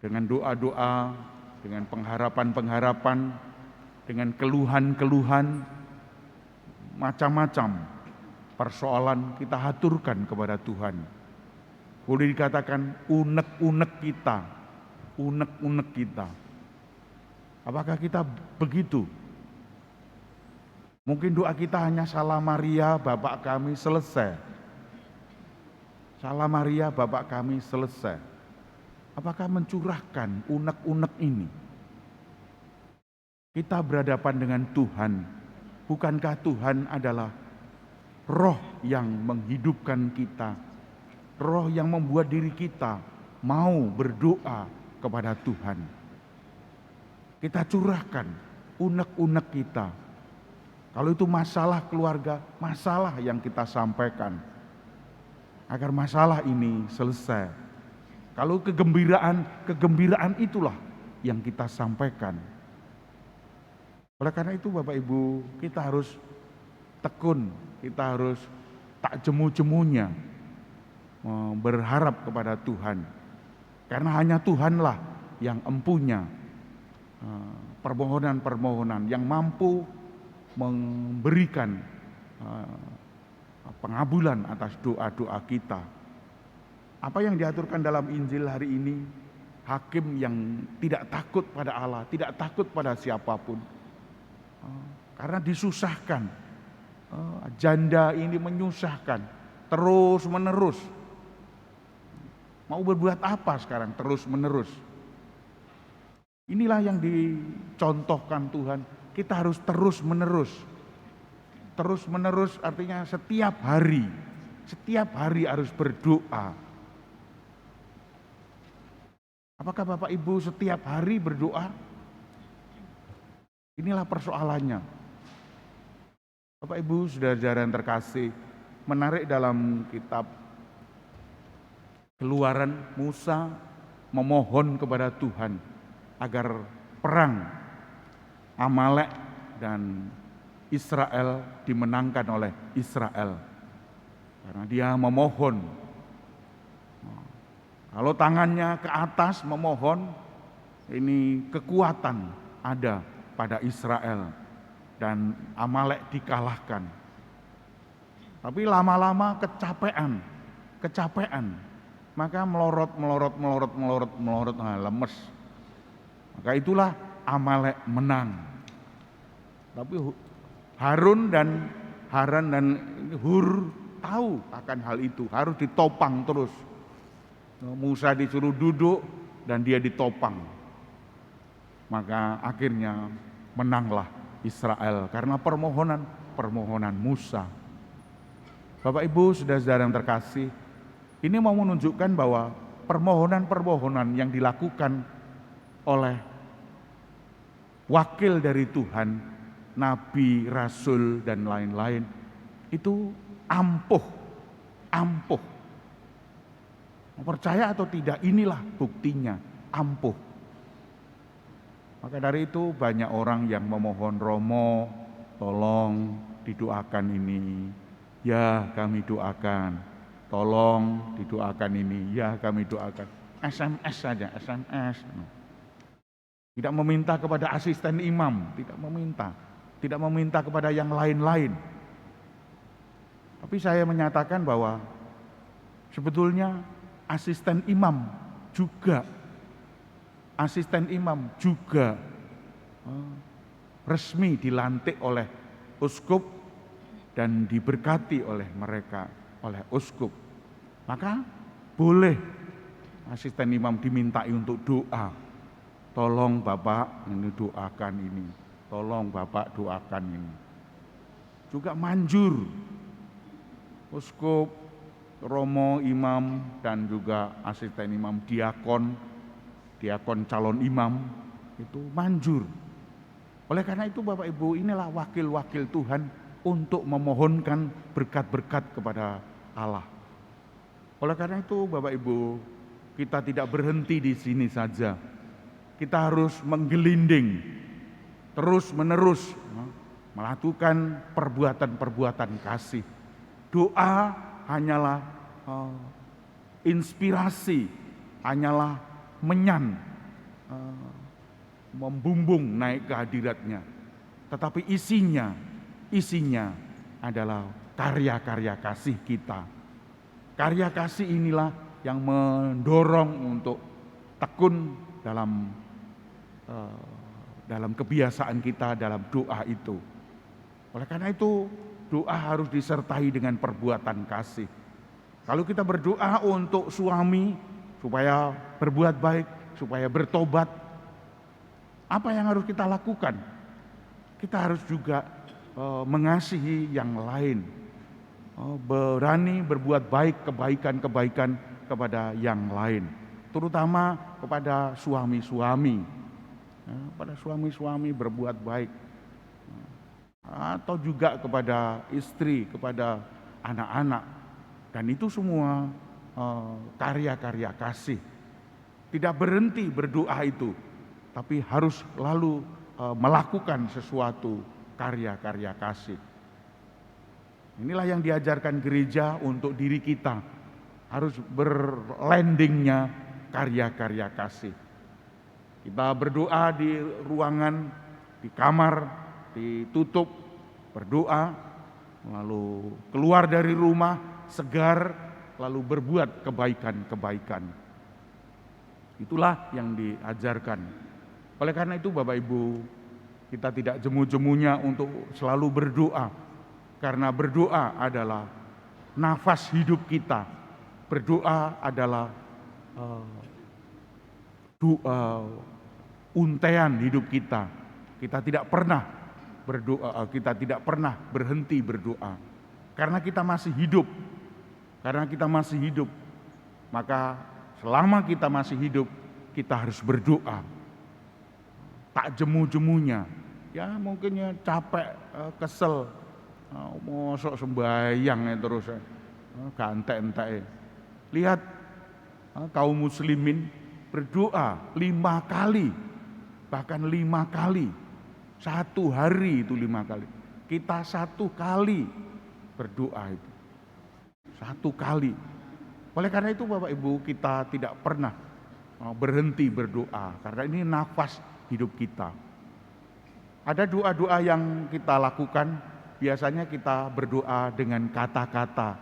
dengan doa-doa, dengan pengharapan-pengharapan, dengan keluhan-keluhan, macam-macam persoalan kita haturkan kepada Tuhan. Boleh dikatakan unek-unek kita. Apakah kita begitu? Mungkin doa kita hanya Salam Maria Bapa kami selesai. Salam Maria Bapa kami selesai. Apakah mencurahkan unek-unek ini? Kita berhadapan dengan Tuhan. Bukankah Tuhan adalah Roh yang menghidupkan kita, Roh yang membuat diri kita mau berdoa kepada Tuhan. Kita curahkan unek-unek kita. Kalau itu masalah keluarga, masalah yang kita sampaikan, agar masalah ini selesai. Kalau kegembiraan itulah yang kita sampaikan. Oleh karena itu Bapak Ibu, kita harus tekun, kita harus tak jemu-jemunya berharap kepada Tuhan. Karena hanya Tuhanlah yang empunya permohonan-permohonan, yang mampu memberikan pengabulan atas doa-doa kita. Apa yang diaturkan dalam Injil hari ini, hakim yang tidak takut pada Allah, tidak takut pada siapapun, karena disusahkan. Janda ini menyusahkan terus menerus. Mau berbuat apa sekarang terus menerus? Inilah yang dicontohkan Tuhan. Kita harus terus menerus. Terus menerus artinya setiap hari harus berdoa. Apakah Bapak Ibu setiap hari berdoa? Inilah persoalannya. Bapak Ibu, saudara-saudara yang terkasih, menarik dalam kitab Keluaran, Musa memohon kepada Tuhan agar perang Amalek dan Israel dimenangkan oleh Israel. Karena dia memohon. Kalau tangannya ke atas memohon, ini kekuatan ada pada Israel. Dan Amalek dikalahkan. Tapi lama-lama kecapean, maka melorot, lemes. Maka itulah Amalek menang. Tapi Harun dan Hur tahu akan hal itu, harus ditopang terus. Musa disuruh duduk dan dia ditopang. Maka akhirnya menanglah Israel karena permohonan Musa. Bapak Ibu, saudara-saudara yang terkasih, ini mau menunjukkan bahwa permohonan-permohonan yang dilakukan oleh wakil dari Tuhan, nabi, rasul, dan lain-lain, itu ampuh. Percaya atau tidak, inilah buktinya, ampuh. Maka dari itu banyak orang yang memohon, Romo, tolong didoakan ini. Ya, kami doakan. Tolong didoakan ini. Ya, kami doakan. SMS saja, SMS. Tidak meminta kepada asisten imam, tidak meminta kepada yang lain-lain. Tapi saya menyatakan bahwa sebetulnya asisten imam juga resmi dilantik oleh uskup dan diberkati oleh mereka, oleh uskup. Maka boleh asisten imam dimintai untuk doa. Tolong Bapak ini doakan ini. Tolong Bapak doakan ini. Juga manjur uskup, romo, imam, dan juga asisten imam, diakon calon imam, itu manjur. Oleh karena itu Bapak Ibu, inilah wakil-wakil Tuhan untuk memohonkan berkat-berkat kepada Allah. Oleh karena itu Bapak Ibu, kita tidak berhenti di sini saja. Kita harus menggelinding, terus menerus melakukan perbuatan-perbuatan kasih. Doa hanyalah inspirasi, hanyalah menyan eh, membumbung naik ke hadiratnya, tetapi isinya adalah karya-karya kasih kita. Karya kasih inilah yang mendorong untuk tekun dalam kebiasaan kita dalam doa itu. Oleh karena itu, doa harus disertai dengan perbuatan kasih. Kalau kita berdoa untuk suami supaya berbuat baik, supaya bertobat, apa yang harus kita lakukan? Kita harus juga mengasihi yang lain, berani berbuat baik, kebaikan-kebaikan kepada yang lain, terutama kepada suami-suami. Pada suami-suami berbuat baik, atau juga kepada istri, kepada anak-anak, dan itu semua karya-karya kasih. Tidak berhenti berdoa itu, tapi harus lalu melakukan sesuatu karya-karya kasih. Inilah yang diajarkan gereja untuk diri kita, harus berlandingnya karya-karya kasih. Kita berdoa di ruangan, di kamar, ditutup, berdoa, lalu keluar dari rumah segar, lalu berbuat kebaikan-kebaikan. Itulah yang diajarkan. Oleh karena itu Bapak Ibu, kita tidak jemu-jemunya untuk selalu berdoa, karena berdoa adalah nafas hidup kita. Berdoa adalah untaian hidup kita. Kita tidak pernah berdoa, kita tidak pernah berhenti berdoa. Karena kita masih hidup. Karena kita masih hidup, maka selama kita masih hidup, kita harus berdoa. Tak jemu-jemunya. Ya mungkin ya capek, kesel, mosok sembahyang terus, gantek-entek. Lihat kaum muslimin berdoa 5 kali, bahkan 5 kali. 1 hari itu 5 kali. Kita 1 kali berdoa itu. 1 kali. Oleh karena itu Bapak Ibu, kita tidak pernah berhenti berdoa, karena ini nafas hidup kita. Ada doa-doa yang kita lakukan, biasanya kita berdoa dengan kata-kata.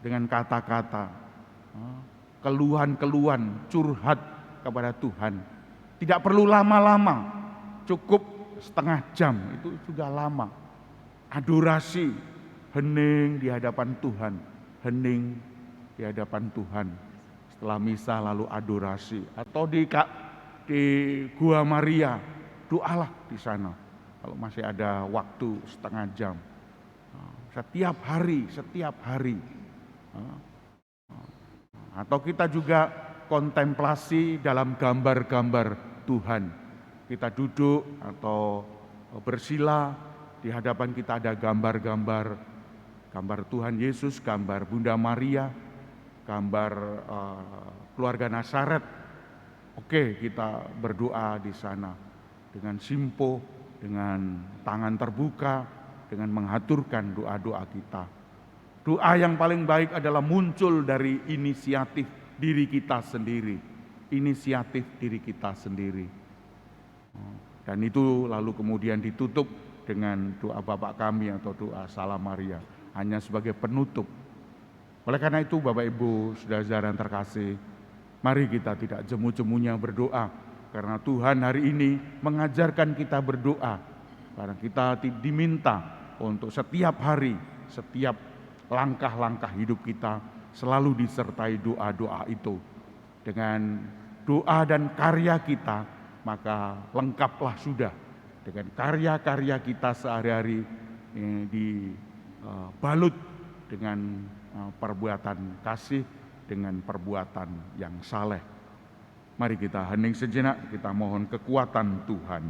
Dengan kata-kata. Keluhan-keluhan, curhat kepada Tuhan. Tidak perlu lama-lama, cukup setengah jam, itu sudah lama. Adorasi, hening di hadapan Tuhan, hening di hadapan Tuhan. Setelah misa lalu adorasi, atau di Gua Maria, doalah di sana. Kalau masih ada waktu setengah jam, setiap hari. Atau kita juga kontemplasi dalam gambar-gambar Tuhan. Kita duduk atau bersila, di hadapan kita ada gambar-gambar Tuhan Yesus, gambar Bunda Maria, gambar keluarga Nazaret. Oke, kita berdoa di sana dengan simpo, dengan tangan terbuka, dengan mengaturkan doa-doa kita. Doa yang paling baik adalah muncul dari inisiatif diri kita sendiri. Inisiatif diri kita sendiri. Dan itu lalu kemudian ditutup dengan doa Bapa Kami atau doa Salam Maria. Hanya sebagai penutup. Oleh karena itu Bapak Ibu, saudara-saudara yang terkasih, mari kita tidak jemu-jemunya berdoa. Karena Tuhan hari ini mengajarkan kita berdoa. Karena kita diminta untuk setiap hari, setiap langkah-langkah hidup kita selalu disertai doa-doa itu. Dengan doa dan karya kita, maka lengkaplah sudah dengan karya-karya kita sehari-hari dibalut dengan perbuatan kasih, dengan perbuatan yang saleh. Mari kita hening sejenak, kita mohon kekuatan Tuhan.